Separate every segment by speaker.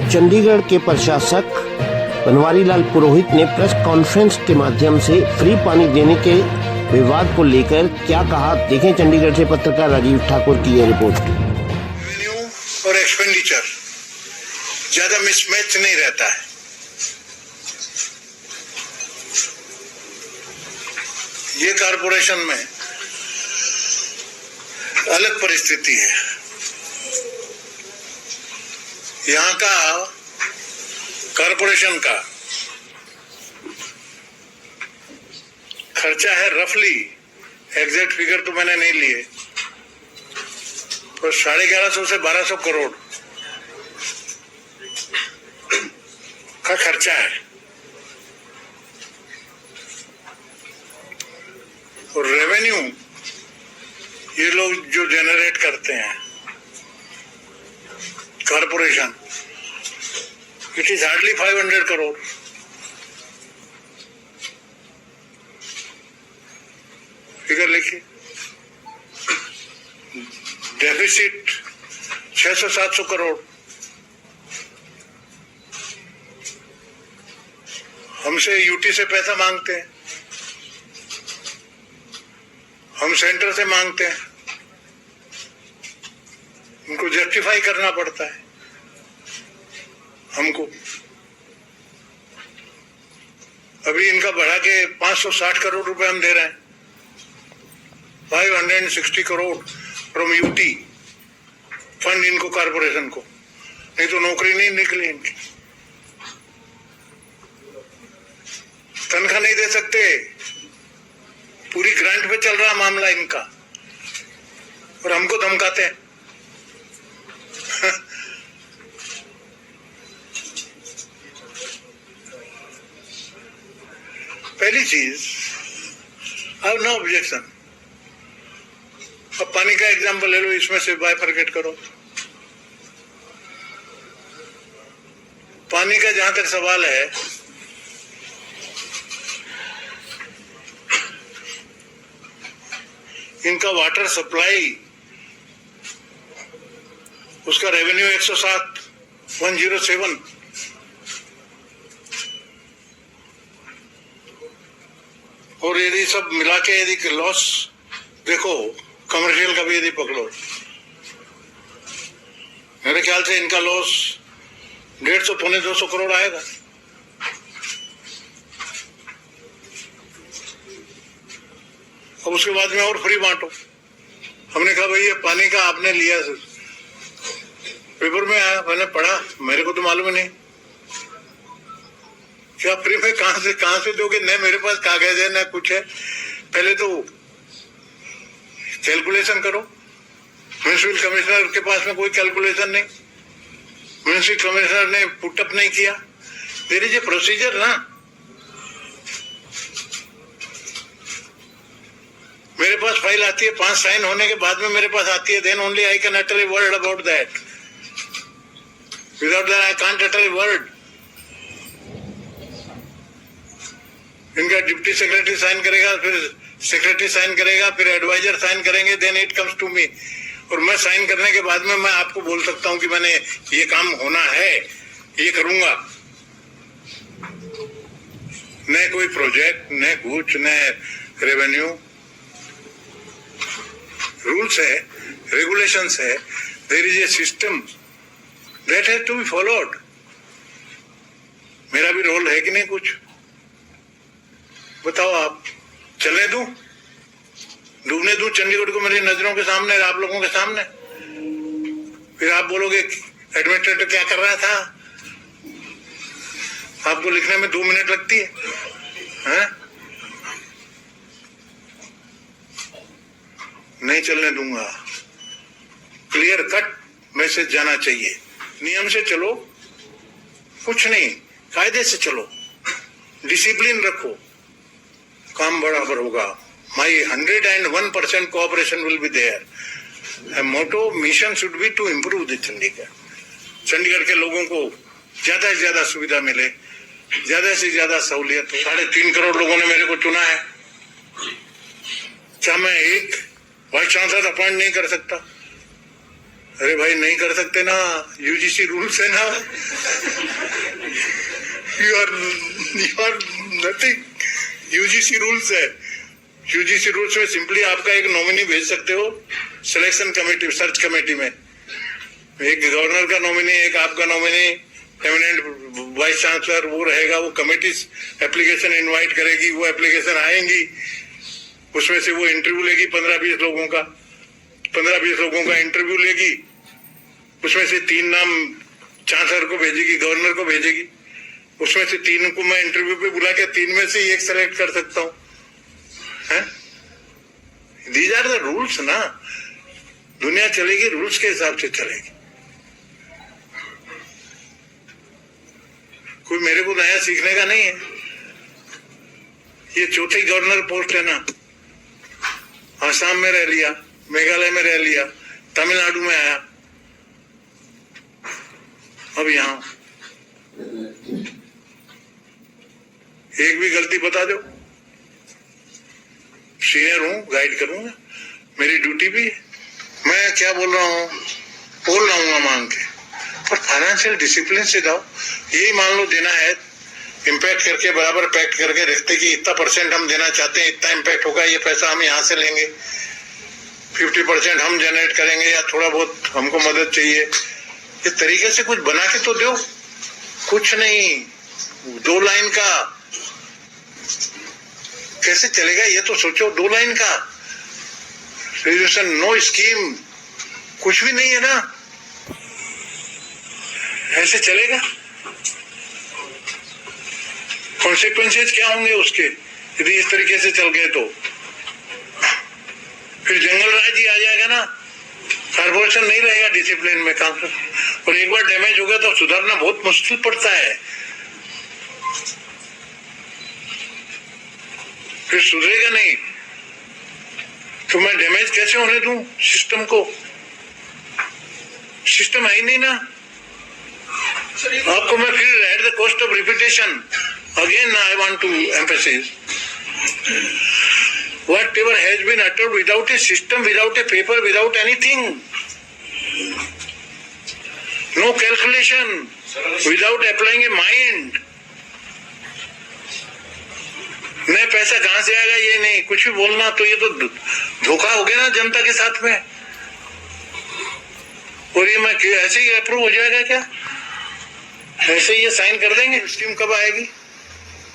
Speaker 1: चंडीगढ़ के प्रशासक बनवारी लाल पुरोहित ने प्रेस कॉन्फ्रेंस के माध्यम से फ्री पानी देने के विवाद को लेकर क्या कहा, देखें चंडीगढ़ से पत्रकार राजीव ठाकुर की यह रिपोर्ट।
Speaker 2: रेवेन्यू और एक्सपेंडिचर ज्यादा मिसमैच नहीं रहता है। ये कारपोरेशन में अलग परिस्थिति है। यहाँ का कारपोरेशन का खर्चा है रफली, एग्जैक्ट फिगर तो मैंने नहीं लिए, पर 1150 से 1200 करोड़ का खर्चा है। और रेवेन्यू ये लोग जो जनरेट करते हैं corporation, it is hardly 500 crore. Figure लिखिए, डेफिसिट 600-700 करोड़। हमसे यूटी से पैसा मांगते हैं, हम सेंटर से मांगते हैं, उनको जस्टिफाई करना पड़ता है हमको। अभी इनका बढ़ा के 560 करोड़ रुपए हम दे रहे हैं, 560 करोड़ फ्रॉम यूटी फंड इनको, कारपोरेशन को, नहीं तो नौकरी नहीं निकली इनकी। तनख्वाह नहीं दे सकते, पूरी ग्रांट पे चल रहा मामला इनका, और हमको धमकाते हैं। पहली चीज, आई हैव नो ऑब्जेक्शन। अब पानी का एग्जांपल ले लो, इसमें से बाइफरकेट करो। पानी का जहां तक सवाल है, इनका वाटर सप्लाई, उसका रेवेन्यू 107 और यदि सब मिला के यदि लॉस देखो, कमर्शियल का भी यदि पकड़ो, मेरे ख्याल से इनका लॉस 150-200 करोड़ आएगा। अब उसके बाद में और फ्री बांटो। हमने कहा भाई ये पानी का आपने लिया, पेपर में आया, मैंने पढ़ा, मेरे को तो मालूम ही नहीं क्या फ्री में कहां से दोगे। न मेरे पास कागज है न कुछ है। पहले तो कैलकुलेशन करो। म्युनिसिपल कमिश्नर के पास में कोई कैलकुलेशन नहीं, म्युनिसिपल कमिश्नर ने पुटअप नहीं किया। देयर इज ए प्रोसीजर ना। मेरे पास फाइल आती है, 5 साइन होने के बाद में मेरे पास आती है, then only I can utter a word about that. Without that I can't utter a word. इनका डिप्टी सेक्रेटरी साइन करेगा, फिर सेक्रेटरी साइन करेगा, फिर एडवाइजर साइन करेंगे, then it comes to me. और मैं साइन करने के बाद में मैं आपको बोल सकता हूं कि मैंने ये काम होना है, ये करूंगा। न कोई प्रोजेक्ट, न कुछ, न रेवेन्यू। रूल्स है, रेगुलेशंस है, there is a system that has to be followed. मेरा भी रोल है कि नहीं कुछ? बताओ आप। चलने दूं, डूबने दूं चंडीगढ़ को मेरी नजरों के सामने, आप लोगों के सामने? फिर आप बोलोगे एडमिनिस्ट्रेटर क्या कर रहा था? आपको लिखने में 2 मिनट लगती है? नहीं चलने दूंगा। क्लियर कट मैसेज जाना चाहिए। नियम से चलो, कुछ नहीं, कायदे से चलो, डिसिप्लिन रखो, काम बराबर होगा। My 101% cooperation will be there. Motto mission should be to improve the Chandigarh. Chandigarh के लोगों को ज्यादा से ज्यादा सुविधा मिले, ज्यादा से ज्यादा सहूलियत हो। 3.5 करोड़ लोगों ने मेरे को चुना है, क्या मैं एक वाइस चांसलर अपॉइंट नहीं कर सकता? अरे भाई नहीं कर सकते ना, यूजीसी रूल्स है ना। You are nothing, UGC rules है। यूजीसी रूल्स में सिंपली आपका एक नॉमिनी भेज सकते हो सिलेक्शन कमेटी, सर्च कमेटी में, एक गवर्नर का नॉमिनी, एक आपका नॉमिनी, एमिनेंट वाइस चांसलर वो रहेगा। वो कमेटी एप्लीकेशन इनवाइट करेगी, वो एप्लीकेशन आएंगी, उसमें से वो इंटरव्यू लेगी 15-20 लोगों का, 15-20 लोगों का इंटरव्यू लेगी, उसमें से 3 नाम चांसलर को भेजेगी, गवर्नर को भेजेगी, उसमें से 3 को मैं इंटरव्यू पे बुला के 3 में से 1 सेलेक्ट कर सकता हूँ। दीज आर द रूल्स ना। दुनिया चलेगी रूल्स के हिसाब से चलेगी। कोई मेरे को नया सीखने का नहीं है। ये चौथी गवर्नर पोस्ट है ना, आसाम में रह लिया, मेघालय में रह लिया, तमिलनाडु में आया, अब यहां एक भी गलती बता दो, सीनियर हूं, गाइड करूंगा, मेरी ड्यूटी भी है। मैं क्या बोल रहा हूं, बोल लाऊंगा मांग के, पर फाइनेंशियल डिसिप्लिन से जाओ। यही मान लो देना है, इम्पैक्ट करके बराबर पैक्ट करके रखते कि इतना % हम देना चाहते हैं, इतना इम्पैक्ट होगा, ये पैसा हम यहाँ से लेंगे, 50% हम जनरेट करेंगे, या थोड़ा बहुत हमको मदद चाहिए। ये तरीके से कुछ बना के तो दो। कुछ नहीं, 2 लाइन का कैसे चलेगा ये तो सोचो। 2 लाइन का रेजोल्यूशन, नो स्कीम, कुछ भी नहीं है ना, ऐसे चलेगा? कॉन्सिक्वेंसेस क्या होंगे उसके यदि इस तरीके से चल गए तो? फिर जंगल राज ही आ जाएगा ना, कॉर्पोरेशन नहीं रहेगा डिसिप्लिन में काम। और एक बार डैमेज हो गया तो सुधारना बहुत मुश्किल पड़ता है, फिर सुधरेगा नहीं। तो मैं डैमेज कैसे होने दूं सिस्टम को? सिस्टम है ही नहीं ना। आपको मैं फिर at the cost of repetition again I want to emphasize, whatever has been uttered without a system, without a paper, without anything, no calculation, without applying a mind, मैं पैसा कहां से आएगा ये नहीं, कुछ भी बोलना तो ये तो धोखा हो गया ना जनता के साथ में। और ये मैं ऐसे ही अप्रूव हो जाएगा क्या? ऐसे ही ये साइन कर देंगे? स्कीम कब आएगी?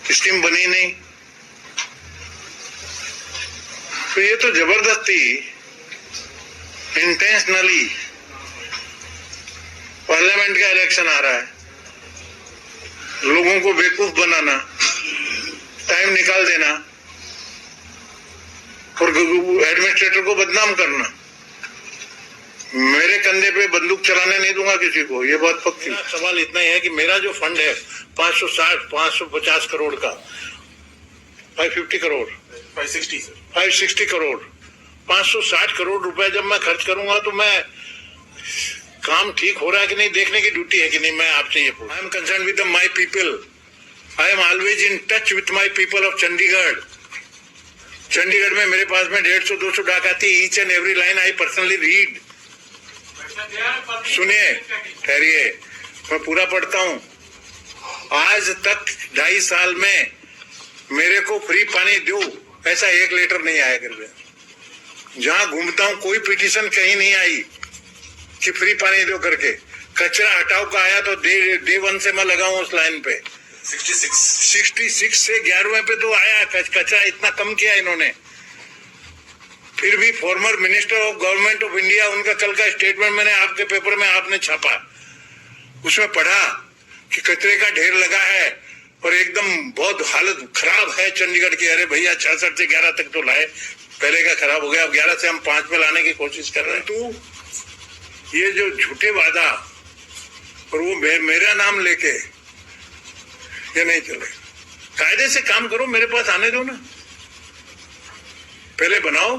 Speaker 2: स्कीम बनी नहीं। तो ये तो जबरदस्ती इंटेंशनली, पार्लियामेंट का इलेक्शन आ रहा है, लोगों को बेवकूफ बनाना, टाइम निकाल देना और एडमिनिस्ट्रेटर को बदनाम करना। मेरे कंधे पे बंदूक चलाने नहीं दूंगा किसी को, ये बात पक्की। सवाल इतना ही है कि मेरा जो फंड है 550 करोड़ का, 550 करोड़, 560 करोड़, 560 करोड़ रुपए जब मैं खर्च करूंगा तो मैं काम ठीक हो रहा है कि नहीं देखने की ड्यूटी है कि नहीं, मैं आपसे ये पूछ। I am concern with my people, I am always in touch with my people of Chandigarh. Chandigarh में मेरे पास में 150-200 डाक आती है, each and every line I personally read. सुनिए, ठहरिए, मैं पूरा पढ़ता हूं। आज तक 2.5 साल में मेरे को फ्री पानी दो ऐसा 1 लेटर नहीं आया करके। जहां घूमता हूं कोई पिटीशन कहीं नहीं आई कि फ्री पानी दो करके। कचरा हटाओ का आया तो डे 1 से मैं लगा हूं उस लाइन पे। 66 से 11वें पे तो आया, कचरा इतना कम किया इन्होंने। फिर भी former minister of government of India, उनका कल का स्टेटमेंट मैंने आपके पेपर में आपने छापा, उसमें पढ़ा कि कचरे का ढेर लगा है और एकदम बहुत हालत खराब है चंडीगढ़ की। अरे भैया 66 से 11 तक तो लाए, पहले का खराब हो गया, अब 11 से हम 5 में लाने की कोशिश कर रहे हैं। तो ये जो झूठे वादा और वो मेरा नाम लेके ये नहीं चले। कायदे से काम करो, मेरे पास आने दो ना, पहले बनाओ।